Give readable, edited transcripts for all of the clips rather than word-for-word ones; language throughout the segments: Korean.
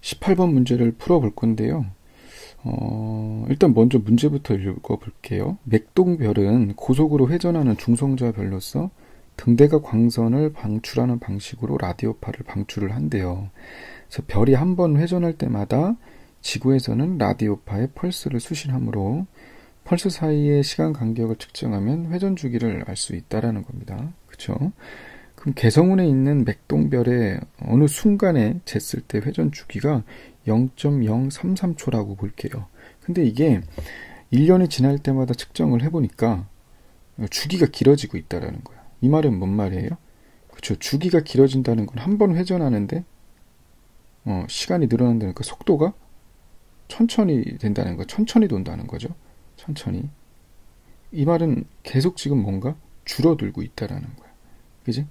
18번 문제를 풀어볼 건데요. 일단 먼저 문제부터 읽어볼게요. 맥동별은 고속으로 회전하는 중성자별로서 등대가 광선을 방출하는 방식으로 라디오파를 방출을 한대요. 그래서 별이 한 번 회전할 때마다 지구에서는 라디오파에 펄스를 수신하므로 펄스 사이의 시간 간격을 측정하면 회전 주기를 알 수 있다라는 겁니다. 그쵸? 그럼 개성운에 있는 맥동별의 어느 순간에 쟀을 때 회전 주기가 0.033초라고 볼게요. 근데 이게 1년이 지날 때마다 측정을 해보니까 주기가 길어지고 있다라는 거야. 이 말은 뭔 말이에요? 그쵸? 주기가 길어진다는 건 한 번 회전하는데 시간이 늘어난다는 그 속도가 천천히 된다는 거, 천천히 돈다는 거죠. 천천히. 이 말은 계속 지금 뭔가 줄어들고 있다라는 거야. 그지?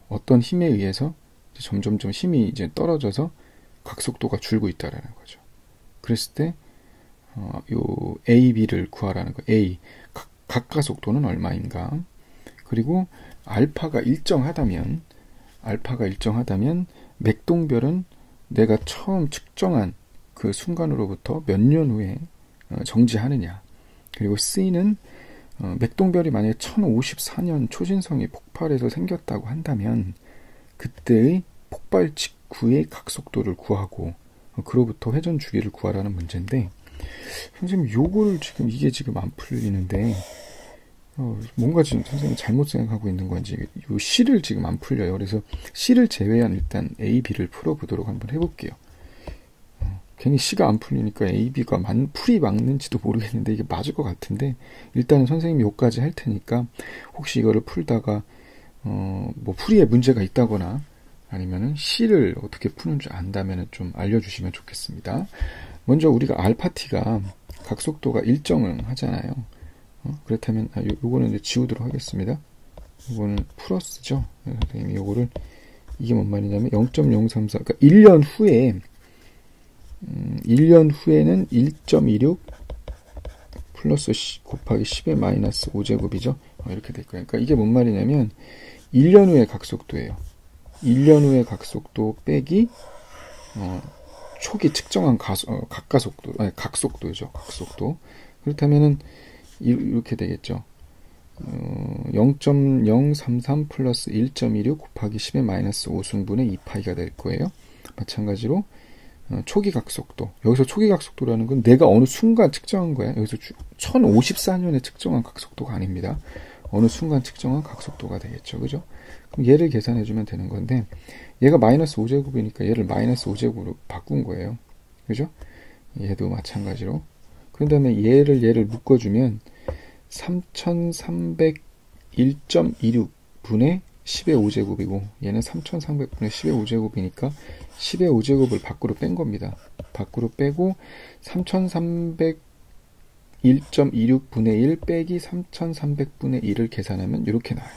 어떤 힘에 의해서 점점점 힘이 이제 떨어져서 각속도가 줄고 있다라는 거죠. 그랬을 때, 요 A, B를 구하라는 거. A, 각가속도는 얼마인가? 그리고 알파가 일정하다면 맥동별은 내가 처음 측정한 그 순간으로부터 몇 년 후에 정지하느냐. 그리고 C는 맥동별이 만약에 1054년 초신성이 폭발해서 생겼다고 한다면 그때의 폭발 직후의 각속도를 구하고 그로부터 회전 주기를 구하라는 문제인데, 선생님 요거를 이게 지금 안 풀리는데 뭔가 지금 선생님이 잘못 생각하고 있는 건지 요 C를 지금 안 풀려요. 그래서 C를 제외한 일단 A, B를 풀어보도록 한번 해볼게요. 괜히 C가 안 풀리니까 A, B가 풀이 맞는지도 모르겠는데 이게 맞을 것 같은데, 일단은 선생님이 요까지 할 테니까 혹시 이거를 풀다가 뭐 풀이에 문제가 있다거나 아니면은 C를 어떻게 푸는 줄 안다면은 좀 알려주시면 좋겠습니다. 먼저 우리가 알파 t가 각속도가 일정을 하잖아요. 그렇다면 요거는 이제 지우도록 하겠습니다. 이거는 플러스죠. 선생님이 요거를, 이게 뭔 말이냐면 0.034, 그러니까 1년 후에는 1.26 플러스 곱하기 10의 마이너스 5제곱이죠. 이렇게 될 거예요. 그러니까 이게 뭔 말이냐면 1년 후의 각속도예요. 1년 후의 각속도 빼기 초기 측정한 각속도죠. 각속도. 그렇다면은 이렇게 되겠죠. 0.033 플러스 1.26 곱하기 10의 마이너스 5승분의 2파이가 될 거예요. 마찬가지로 초기 각속도. 여기서 초기 각속도라는 건 내가 어느 순간 측정한 거야. 여기서 1054년에 측정한 각속도가 아닙니다. 어느 순간 측정한 각속도가 되겠죠. 그죠? 그럼 얘를 계산해주면 되는 건데, 얘가 마이너스 5제곱이니까 얘를 마이너스 5제곱으로 바꾼 거예요. 그죠? 얘도 마찬가지로. 그런 다음에 얘를 묶어주면 3301.26분의 10의 5제곱이고 얘는 3300분의 10의 5제곱이니까 10의 5제곱을 밖으로 뺀 겁니다. 밖으로 빼고 3301.26분의 1 빼기 3300분의 1을 계산하면 이렇게 나와요.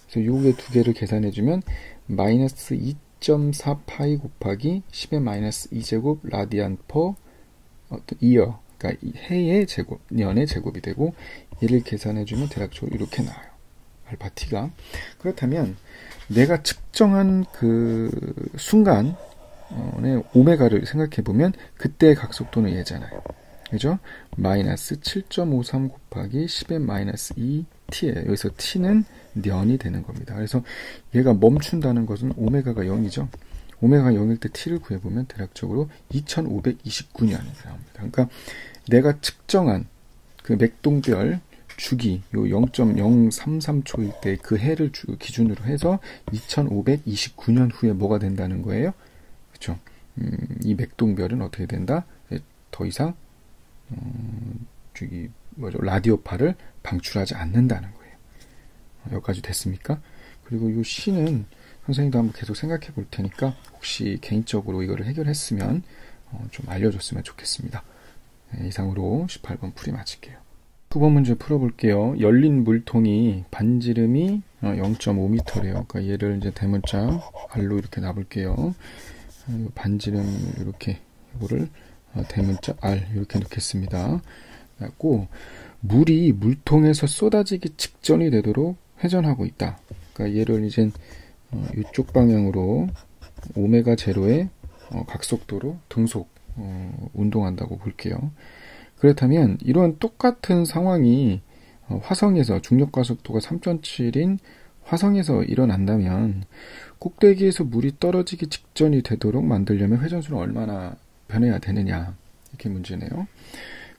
그래서 요게 두 개를 계산해주면 마이너스 2.4파이 곱하기 10의 마이너스 2제곱 라디안 퍼 이어, 그러니까 해의 제곱, 년의 제곱이 되고, 얘를 계산해주면 대략적으로 이렇게 나와요. 알파 t가. 그렇다면 내가 측정한 그 순간의 오메가를 생각해보면 그때의 각속도는 얘잖아요. 그죠? 마이너스 7.53 곱하기 10의 마이너스 2t예요. 여기서 t는 년이 되는 겁니다. 그래서 얘가 멈춘다는 것은 오메가가 0이죠. 오메가가 0일 때 t를 구해보면 대략적으로 2529년이 나옵니다. 그러니까 내가 측정한 그 맥동별 주기, 요 0.033초일 때 그 해를 기준으로 해서 2529년 후에 뭐가 된다는 거예요? 그쵸? 이 맥동별은 어떻게 된다? 더 이상, 라디오파를 방출하지 않는다는 거예요. 여기까지 됐습니까? 그리고 요 C는 선생님도 한번 계속 생각해 볼 테니까 혹시 개인적으로 이거를 해결했으면 좀 알려줬으면 좋겠습니다. 이상으로 18번 풀이 마칠게요. 9번 문제 풀어볼게요. 열린 물통이 반지름이 0.5m래요. 그러니까 얘를 이제 대문자 R로 이렇게 놔볼게요. 반지름 이렇게 이거를 대문자 R 이렇게 넣겠습니다. 그리고 물이 물통에서 쏟아지기 직전이 되도록 회전하고 있다. 그러니까 얘를 이제 이쪽 방향으로 오메가 제로에 각속도로 등속 운동한다고 볼게요. 그렇다면 이런 똑같은 상황이 화성에서 중력가속도가 3.7인 화성에서 일어난다면 꼭대기에서 물이 떨어지기 직전이 되도록 만들려면 회전수는 얼마나 변해야 되느냐, 이렇게 문제네요.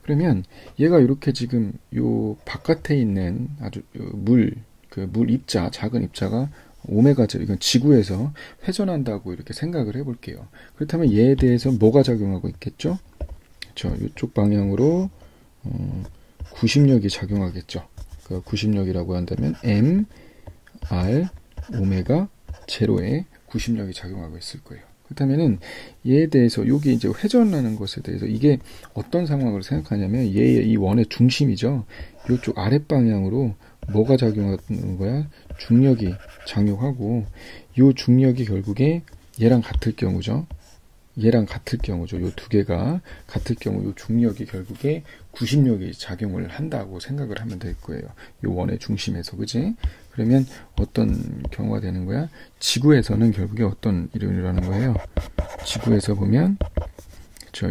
그러면 얘가 이렇게 지금 요 바깥에 있는 아주 물 입자, 작은 입자가 오메가제로, 이건 지구에서 회전한다고 이렇게 생각을 해볼게요. 그렇다면 얘에 대해서 뭐가 작용하고 있겠죠? 그렇죠. 이쪽 방향으로 구심력이 작용하겠죠. 그 구심력이라고 한다면 M, R, 오메가 제로에 구심력이 작용하고 있을 거예요. 그렇다면은 얘에 대해서 여기 이제 회전하는 것에 대해서 이게 어떤 상황으로 생각하냐면 얘의 이 원의 중심이죠. 이쪽 아랫 방향으로 뭐가 작용하는 거야? 중력이 작용하고 이 중력이 결국에 얘랑 같을 경우죠. 얘랑 같을 경우죠. 요 두 개가 같을 경우 요 중력이 결국에 구심력이 작용을 한다고 생각을 하면 될 거예요. 요 원의 중심에서, 그지? 그러면 어떤 경우가 되는 거야? 지구에서는 결국에 어떤 일이 일어나는 거예요? 지구에서 보면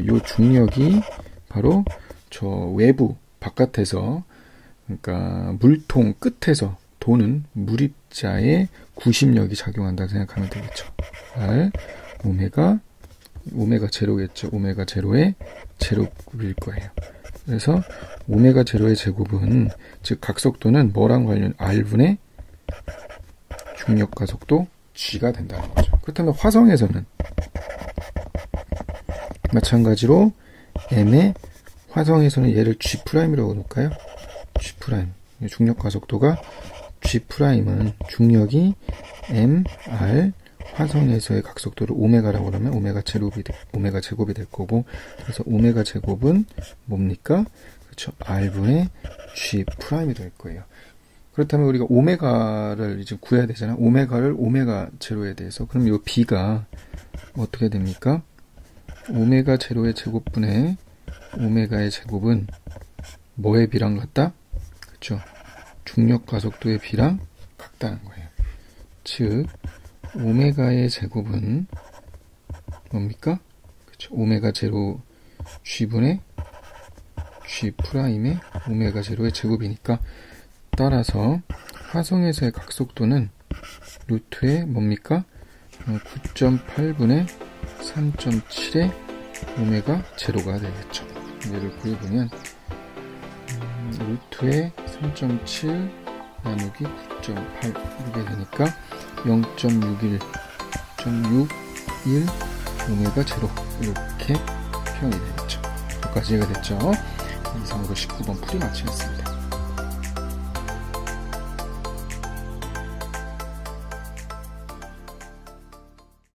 요 중력이 바로 저 외부 바깥에서, 그러니까 물통 끝에서 도는 물입자의 구심력이 작용한다고 생각하면 되겠죠. R, 오메가 제로겠죠. 오메가 제로의 제곱일 거예요. 그래서 오메가 제로의 제곱은, 즉 각속도는 뭐랑 관련? R분의 중력가속도 G가 된다는 거죠. 그렇다면 화성에서는 마찬가지로 M의, 화성에서는 얘를 G'이라고 놓을까요? G'. 중력가속도가 G'은 중력이 M, R, 화성에서의 각속도를 오메가라고 그러면 오메가 제곱이 될 거고, 그래서 오메가 제곱은 뭡니까? 그렇죠. R분의 G'이 될 거예요. 그렇다면 우리가 오메가를 이제 구해야 되잖아. 오메가를 오메가 제로에 대해서. 그럼 이 B가 어떻게 됩니까? 오메가 제로의 제곱분의 오메가의 제곱은 뭐의 B랑 같다? 그렇죠. 중력 가속도의 B랑 같다는 거예요. 즉 오메가의 제곱은 뭡니까? 그렇죠. 오메가 제로 G분의 G'의 오메가 제로의 제곱이니까, 따라서 화성에서의 각속도는 루트의 뭡니까? 9.8분의 3.7의 오메가 제로가 되겠죠. 얘를 구해보면 루트의 3.7 나누기 9.8 이렇게 되니까 0.61 오메가 제로, 이렇게 표현이 되겠죠. 여기까지 이해가 됐죠? 이상으로 19번 풀이 마치겠습니다.